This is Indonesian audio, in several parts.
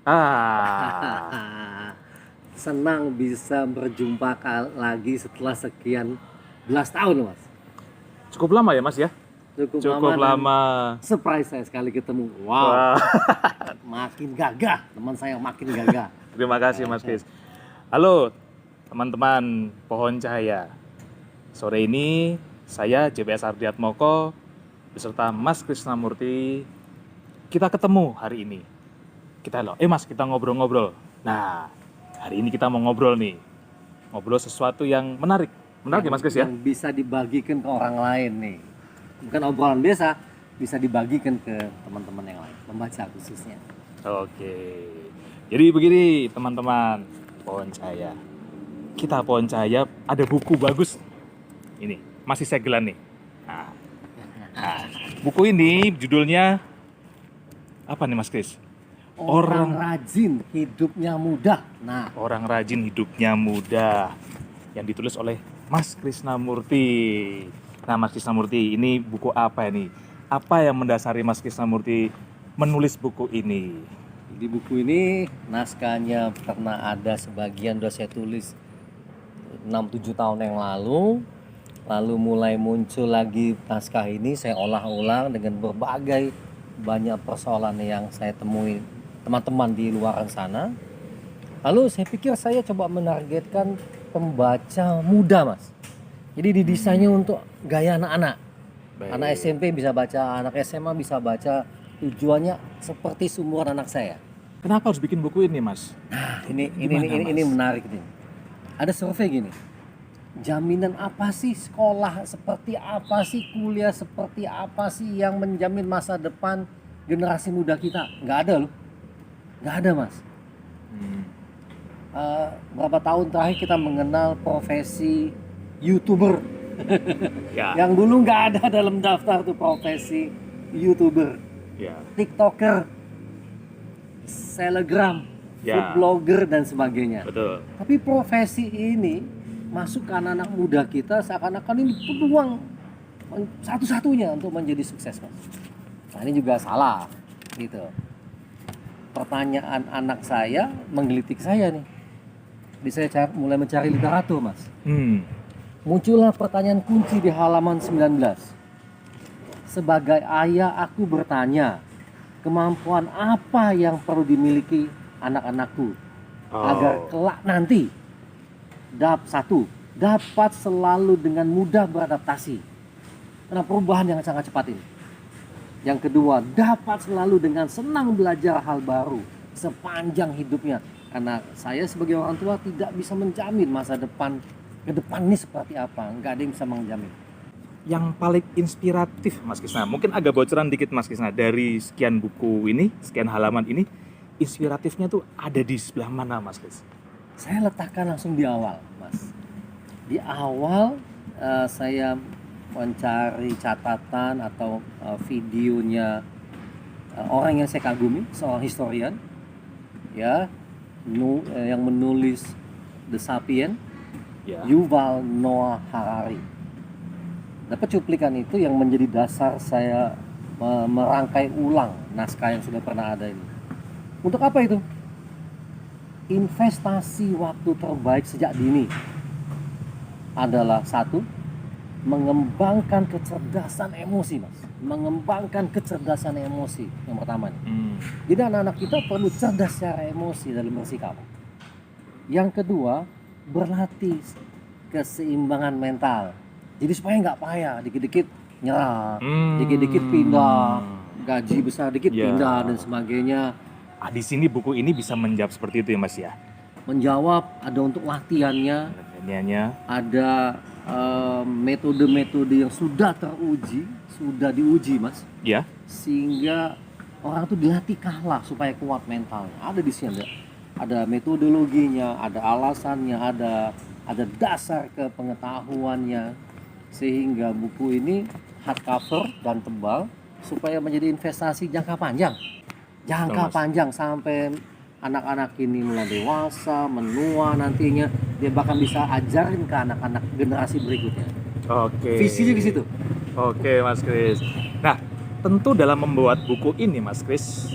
Ah, Senang bisa berjumpa lagi setelah sekian belas tahun, Mas. cukup lama ya Mas ya? Cukup Cukup lama dan lama. surprise saya sekali ketemu. Wow, Wah, makin gagah. Teman saya makin gagah. terima kasih Mas Kris. Halo teman-teman Pohon Cahaya. Sore ini saya JPS Ardiatmoko beserta Mas Krisnamurti kita ketemu hari ini. Mas, kita ngobrol-ngobrol. Nah, hari ini kita mau ngobrol nih. Ngobrol sesuatu yang menarik. Menarik ya Mas Kris ya? Yang bisa dibagikan ke orang lain nih. Bukan obrolan biasa, bisa dibagikan ke teman-teman yang lain, membaca khususnya. Oke. Jadi begini teman-teman Pohon Cahaya. Kita Pohon Cahaya ada buku bagus. Ini masih segelan nih. Nah, buku ini judulnya apa nih Mas Kris? Orang rajin hidupnya mudah. Nah, Orang Rajin Hidupnya Mudah yang ditulis oleh Mas Krisnamurti. Nah, Mas Krisnamurti, ini buku apa ini? Apa yang mendasari Mas Krisnamurti menulis buku ini? di buku ini naskahnya pernah ada sebagian sudah saya tulis 6-7 tahun yang lalu. Lalu mulai muncul lagi naskah ini, saya olah-ulang dengan berbagai banyak persoalan yang saya temui teman-teman di luar sana. Lalu saya pikir saya coba menargetkan pembaca muda, Mas. Jadi didesainnya untuk gaya anak-anak. Baik. Anak SMP bisa baca, anak SMA bisa baca. Tujuannya seperti seumuran anak saya. Kenapa harus bikin buku ini, Mas? Nah, ini Mas? menarik nih. Ada survei gini. Jaminan apa sih sekolah seperti apa sih, kuliah seperti apa sih yang menjamin masa depan generasi muda kita? Nggak ada loh. Nggak ada, Mas. Berapa tahun terakhir kita mengenal profesi YouTuber. Ya. Yang dulu nggak ada dalam daftar tuh profesi YouTuber, Ya. TikToker, Telegram, Ya. food blogger dan sebagainya. Betul. Tapi profesi ini masuk ke anak-anak muda kita seakan-akan ini peluang satu-satunya untuk menjadi sukses, Mas. Nah, ini juga salah gitu. Pertanyaan anak saya menggelitik saya nih. Jadi saya mulai mencari literatur, Mas. Muncullah pertanyaan kunci di halaman 19. Sebagai ayah aku bertanya, kemampuan apa yang perlu dimiliki anak-anakku agar kelak nanti dapat selalu dengan mudah beradaptasi karena perubahan yang sangat cepat ini. Yang kedua, dapat selalu dengan senang belajar hal baru sepanjang hidupnya. Karena saya sebagai orang tua tidak bisa menjamin masa depan ke depan ini seperti apa. Nggak ada yang bisa menjamin. Yang paling inspiratif, Mas Krisna, mungkin agak bocoran dikit Mas Krisna, dari sekian buku ini, sekian halaman ini, inspiratifnya tuh ada di sebelah mana, Mas Kris? Saya letakkan langsung di awal, Mas. Di awal saya mencari catatan atau videonya orang yang saya kagumi, seorang historian, ya, yang menulis The Sapiens, Ya. Yuval Noah Harari. Dapat cuplikan itu yang menjadi dasar saya merangkai ulang naskah yang sudah pernah ada ini. Untuk apa itu? Investasi waktu terbaik sejak dini adalah satu, mengembangkan kecerdasan emosi, Mas. Mengembangkan kecerdasan emosi yang pertama nih. Jadi anak-anak kita perlu cerdas secara emosi dalam bersikap. Yang kedua, berlatih keseimbangan mental. Jadi supaya nggak payah, dikit-dikit nyerah, dikit-dikit pindah, gaji besar dikit pindah dan sebagainya. Di sini buku ini bisa menjawab seperti itu ya Mas ya? Menjawab, ada untuk latihannya, ada metode-metode yang sudah teruji, sudah diuji, Mas. Ya. Sehingga orang tuh dilatih kalah supaya kuat mentalnya. Ada di sini ada metodologinya, ada alasannya, ada dasar kepengetahuannya, sehingga buku ini hardcover dan tebal supaya menjadi investasi jangka panjang. Jangka panjang sampai anak-anak ini mulai dewasa, menua nantinya, dia bahkan bisa ajarin ke anak-anak generasi berikutnya. Oke. Visinya ke situ. Oke, Mas Kris. Nah, tentu dalam membuat buku ini, Mas Kris,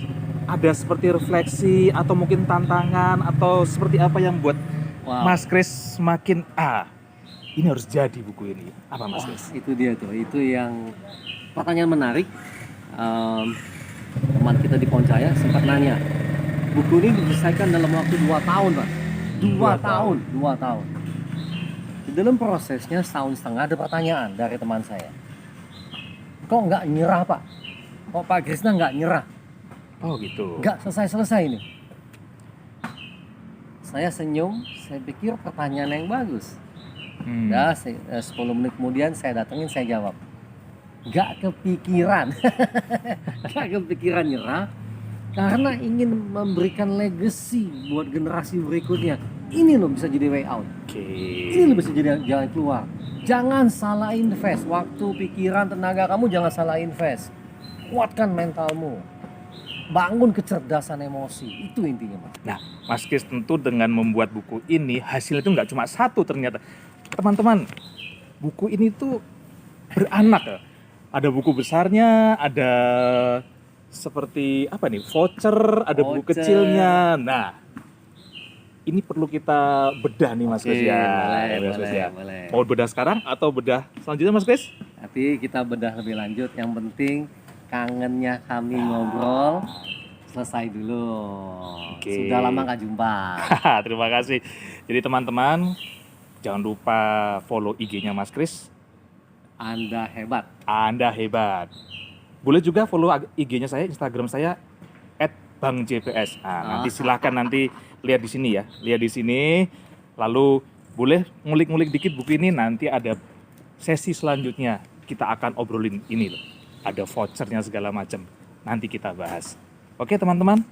ada seperti refleksi atau mungkin tantangan atau seperti apa yang buat Wow. Mas Kris semakin ini harus jadi buku ini? Apa Mas Kris? Itu dia tuh, itu yang pertanyaan menarik. Teman kita di Poncaya sempat nanya, buku ini diselesaikan dalam waktu 2 tahun, Pak. 2 tahun. Di dalam prosesnya setahun setengah ada pertanyaan dari teman saya. Kok nggak nyerah, Pak? Kok Pak Krisna nggak nyerah? Oh gitu. Nggak selesai-selesai ini. Saya senyum, saya pikir pertanyaan yang bagus. Dah 10 menit kemudian saya datengin, saya jawab. Gak kepikiran. Gak kepikiran nyerah. Karena ingin memberikan legacy buat generasi berikutnya. Ini loh bisa jadi way out. Oke. Ini loh bisa jadi jalan keluar. Jangan salah invest. Waktu, pikiran, tenaga kamu jangan salah invest. Kuatkan mentalmu. Bangun kecerdasan emosi. Itu intinya, Mas. Nah, Mas Kris tentu dengan membuat buku ini hasilnya itu nggak cuma satu ternyata. Teman-teman, buku ini tuh beranak ya. Ada buku besarnya, ada seperti apa nih, voucher, ada buku Voucher. kecilnya. Nah, ini perlu kita bedah nih Mas Kris Oke, ya. boleh, Mas Kris ya. boleh. Mau bedah sekarang atau bedah selanjutnya Mas Kris? Nanti kita bedah lebih lanjut. Yang penting kangennya kami ngobrol selesai dulu. Oke. Sudah lama nggak jumpa. Terima kasih. Jadi teman-teman, jangan lupa follow IG-nya Mas Kris. Anda hebat. Anda hebat. Boleh juga follow IG-nya saya, Instagram saya @bangjps. Nanti silahkan nanti lihat di sini ya. Lihat di sini. Lalu boleh ngulik-ngulik dikit buku ini, nanti ada sesi selanjutnya. Kita akan obrolin ini loh. Ada vouchernya segala macam. Nanti kita bahas. Oke teman-teman.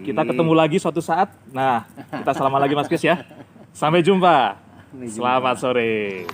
Kita ketemu lagi suatu saat. Nah, kita salaman lagi Mas Kris ya. Sampai jumpa. Sampai jumpa. Selamat sore.